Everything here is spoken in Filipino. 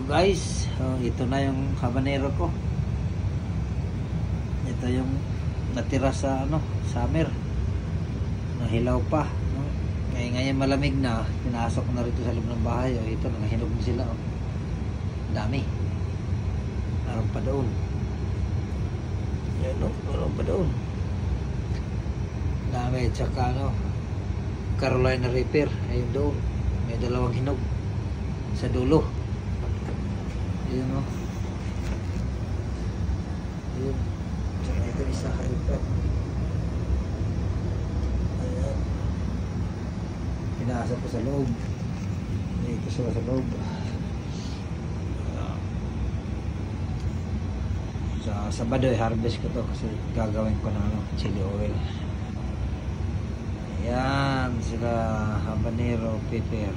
guys, ito na yung habanero ko. Ito yung natira sa summer. Nahilaw pa. Kaya ngayon malamig na, pinasok na rito sa loob ng bahay. Ito, nakahinog na sila. Dami. Meron pa doon. Yan, meron pa doon. Dami, tsaka Carolina Reaper. Ayun doon. May dalawang hinog sa dulo. Ayun Ayun. Tsaka ito isa Reaper. Ayan. Pinasa ko sa loob. Ito sila sa loob. Sa Sabado harvest ko to kasi gagawin ko ng chili oil. Ayan sila habanero pepper.